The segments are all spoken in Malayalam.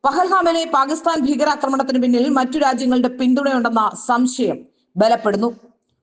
പഹൽഗാമിലെ പാകിസ്ഥാൻ ഭീകരാക്രമണത്തിന് പിന്നിൽ മറ്റു രാജ്യങ്ങളുടെ പിന്തുണയുണ്ടെന്ന സംശയം ബലപ്പെടുന്നു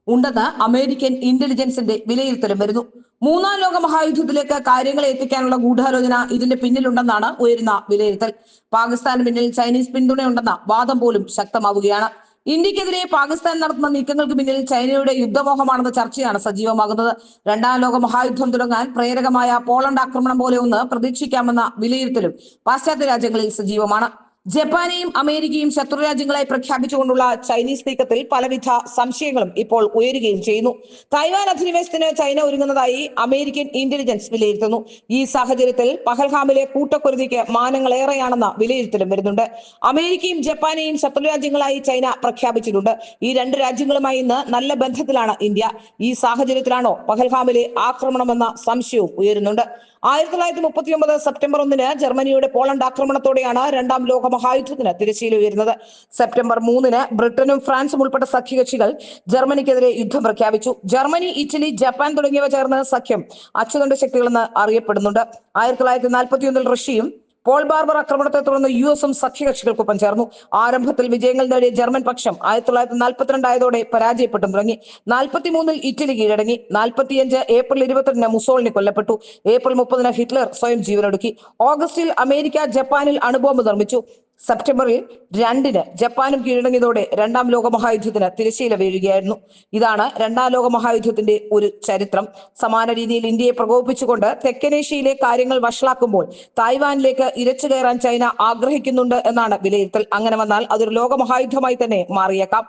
ഉണ്ടെന്ന് അമേരിക്കൻ ഇന്റലിജൻസിന്റെ വിലയിരുത്തലും വരുന്നു. മൂന്നാം ലോക മഹായുദ്ധത്തിലേക്ക് കാര്യങ്ങളെ എത്തിക്കാനുള്ള ഗൂഢാലോചന ഇതിന്റെ പിന്നിലുണ്ടെന്നാണ് ഉയരുന്ന വിലയിരുത്തൽ. പാകിസ്ഥാന് പിന്നിൽ ചൈനീസ് പിന്തുണയുണ്ടെന്ന വാദം പോലും ശക്തമാവുകയാണ്. ഇന്ത്യക്കെതിരെ പാകിസ്ഥാൻ നടത്തുന്ന നീക്കങ്ങൾക്ക് പിന്നിൽ ചൈനയുടെ യുദ്ധമോഹമാണെന്ന ചർച്ചയാണ് സജീവമാകുന്നത്. രണ്ടാം ലോക മഹായുദ്ധം തുടങ്ങാൻ പ്രേരകമായ പോളണ്ട് ആക്രമണം പോലെ ഒന്ന് പ്രതീക്ഷിക്കാമെന്ന വിലയിരുത്തലും പാശ്ചാത്യ രാജ്യങ്ങളിൽ സജീവമാണ്. ജപ്പാനെയും അമേരിക്കയും ശത്രുരാജ്യങ്ങളായി പ്രഖ്യാപിച്ചുകൊണ്ടുള്ള ചൈനീസ് നീക്കത്തിൽ പലവിധ സംശയങ്ങളും ഇപ്പോൾ ഉയരുകയും ചെയ്യുന്നു. തായ്വാൻ അധിനിവേശത്തിന് ചൈന ഒരുങ്ങുന്നതായി അമേരിക്കൻ ഇന്റലിജൻസ് വിലയിരുത്തുന്നു. ഈ സാഹചര്യത്തിൽ പഹൽഗാമിലെ കൂട്ടക്കുരുതിക്ക് മാനങ്ങളേറെയാണെന്ന വിലയിരുത്തലും വരുന്നുണ്ട്. അമേരിക്കയും ജപ്പാനെയും ശത്രുരാജ്യങ്ങളായി ചൈന പ്രഖ്യാപിച്ചിട്ടുണ്ട്. ഈ രണ്ട് രാജ്യങ്ങളുമായി ഇന്ന് നല്ല ബന്ധത്തിലാണ് ഇന്ത്യ. ഈ സാഹചര്യത്തിലാണോ പഹൽഗാമിലെ ആക്രമണമെന്ന സംശയവും ഉയരുന്നുണ്ട്. 1939 സെപ്റ്റംബർ 1 ജർമ്മനിയുടെ പോളണ്ട് ആക്രമണത്തോടെയാണ് രണ്ടാം ലോക മഹായുദ്ധത്തിന് തിരശ്ശീല ഉയരുന്നത്. സെപ്റ്റംബർ 3 ബ്രിട്ടനും ഫ്രാൻസും ഉൾപ്പെട്ട സഖ്യകക്ഷികൾ ജർമ്മനിക്കെതിരെ യുദ്ധം പ്രഖ്യാപിച്ചു. ജർമ്മനി, ഇറ്റലി, ജപ്പാൻ തുടങ്ങിയവ ചേർന്ന് സഖ്യം അച്ചുതണ്ട് ശക്തികളെന്ന് അറിയപ്പെടുന്നുണ്ട്. 1941 റഷ്യയും പോൾ ബാർബർ ആക്രമണത്തെ തുടർന്ന് US സഖ്യകക്ഷികൾക്കൊപ്പം ചേർന്നു. ആരംഭത്തിൽ വിജയങ്ങൾ നേടിയ ജർമ്മൻ പക്ഷം 1942 ആയതോടെ പരാജയപ്പെട്ടു തുടങ്ങി. 43 ഇറ്റലി കീഴടങ്ങി. 45 ഏപ്രിൽ 22 മുസോളിനി കൊല്ലപ്പെട്ടു. ഏപ്രിൽ 30 ഹിറ്റ്ലർ സ്വയം ജീവനൊടുക്കി. ഓഗസ്റ്റിൽ അമേരിക്ക ജപ്പാനിൽ അണുബോംബ് നിർമ്മിച്ചു. സെപ്റ്റംബറിൽ 2 ജപ്പാനും കീഴടങ്ങിയതോടെ രണ്ടാം ലോക മഹായുദ്ധത്തിന് തിരശ്ശീല വീഴുകയായിരുന്നു. ഇതാണ് രണ്ടാം ലോക മഹായുദ്ധത്തിന്റെ ഒരു ചരിത്രം. സമാന രീതിയിൽ ഇന്ത്യയെ പ്രകോപിപ്പിച്ചുകൊണ്ട് തെക്കനേഷ്യയിലെ കാര്യങ്ങൾ വഷളാക്കുമ്പോൾ തായ്വാനിലേക്ക് ഇരച്ചു കയറാൻ ചൈന ആഗ്രഹിക്കുന്നുണ്ട് എന്നാണ് വിലയിരുത്തൽ. അങ്ങനെ വന്നാൽ അതൊരു ലോക മഹായുദ്ധമായി തന്നെ മാറിയേക്കാം.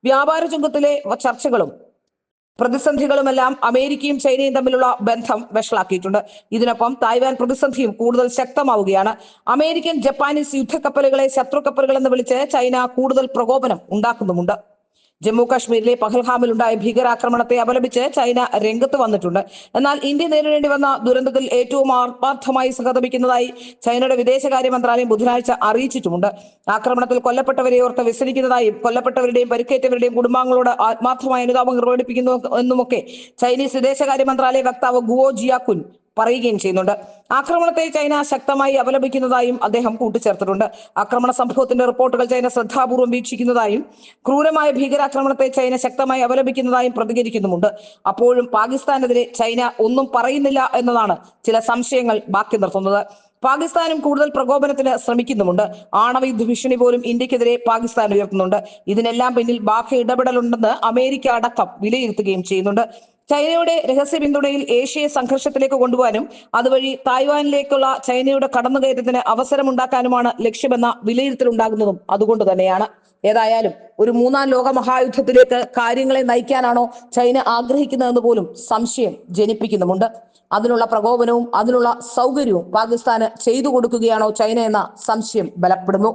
വ്യാപാര ചുങ്കത്തിലെ ചർച്ചകളും പ്രതിസന്ധികളുമെല്ലാം അമേരിക്കയും ചൈനയും തമ്മിലുള്ള ബന്ധം വഷളാക്കിയിട്ടുണ്ട്. ഇതിനൊപ്പം തായ്വാൻ പ്രതിസന്ധിയും കൂടുതൽ ശക്തമാവുകയാണ്. അമേരിക്കൻ, ജപ്പാനീസ് യുദ്ധക്കപ്പലുകളെ ശത്രുക്കപ്പലുകൾ എന്ന് വിളിച്ച് ചൈന കൂടുതൽ പ്രകോപനം ഉണ്ടാക്കുന്നുമുണ്ട്. ജമ്മു കാശ്മീരിലെ പഹൽഗാമിലുണ്ടായ ഭീകരാക്രമണത്തെ അപലപിച്ച് ചൈന രംഗത്ത് വന്നിട്ടുണ്ട്. എന്നാൽ ഇന്ത്യ നേരിടേണ്ടി വന്ന ദുരന്തത്തിൽ ഏറ്റവും ആത്മാർത്ഥമായി സഹതപിക്കുന്നതായി ചൈനയുടെ വിദേശകാര്യ മന്ത്രാലയം ബുധനാഴ്ച അറിയിച്ചിട്ടുമുണ്ട്. ആക്രമണത്തിൽ കൊല്ലപ്പെട്ടവരെ ഓർത്ത് വ്യസനിക്കുന്നതായും കൊല്ലപ്പെട്ടവരുടെയും പരിക്കേറ്റവരുടെയും കുടുംബാംഗങ്ങളോട് ആത്മാർത്ഥമായ അനുതാപം പ്രകടിപ്പിക്കുന്നു എന്നുമൊക്കെ ചൈനീസ് വിദേശകാര്യ മന്ത്രാലയ വക്താവ് ഗുവോ ജിയാകുൻ പറയുകയും ചെയ്യുന്നുണ്ട്. ആക്രമണത്തെ ചൈന ശക്തമായി അപലപിക്കുന്നതായും അദ്ദേഹം കൂട്ടിച്ചേർത്തിട്ടുണ്ട്. ആക്രമണ സംഭവത്തിന്റെ റിപ്പോർട്ടുകൾ ചൈന ശ്രദ്ധാപൂർവ്വം വീക്ഷിക്കുന്നതായും ക്രൂരമായ ഭീകരാക്രമണത്തെ ചൈന ശക്തമായി അപലപിക്കുന്നതായും പ്രതികരിക്കുന്നുമുണ്ട്. അപ്പോഴും പാകിസ്ഥാനെതിരെ ചൈന ഒന്നും പറയുന്നില്ല എന്നതാണ് ചില സംശയങ്ങൾ ബാക്കി നിർത്തുന്നത്. പാകിസ്ഥാനും കൂടുതൽ പ്രകോപനത്തിന് ശ്രമിക്കുന്നുമുണ്ട്. ആണവയുദ്ധ ഭീഷണി പോലും ഇന്ത്യക്കെതിരെ പാകിസ്ഥാൻ ഉയർത്തുന്നുണ്ട്. ഇതിനെല്ലാം പിന്നിൽ ബാഹ്യ ഇടപെടലുണ്ടെന്ന് അമേരിക്ക അടക്കം വിലയിരുത്തുകയും ചെയ്യുന്നുണ്ട്. ചൈനയുടെ രഹസ്യ പിന്തുണയിൽ ഏഷ്യയെ സംഘർഷത്തിലേക്ക് കൊണ്ടുപോകാനും അതുവഴി തായ്വാനിലേക്കുള്ള ചൈനയുടെ കടന്നുകയറ്റത്തിന് അവസരമുണ്ടാക്കാനുമാണ് ലക്ഷ്യമെന്ന വിലയിരുത്തലുണ്ടാകുന്നതും അതുകൊണ്ട് തന്നെയാണ്. ഏതായാലും ഒരു മൂന്നാം ലോക മഹായുദ്ധത്തിലേക്ക് കാര്യങ്ങളെ നയിക്കാനാണോ ചൈന ആഗ്രഹിക്കുന്നതെന്ന് പോലും സംശയം ജനിപ്പിക്കുന്നുമുണ്ട്. അതിനുള്ള പ്രകോപനവും അതിനുള്ള സൗകര്യവും പാകിസ്ഥാന് ചെയ്തു കൊടുക്കുകയാണോ ചൈന എന്ന സംശയം ബലപ്പെടുന്നു.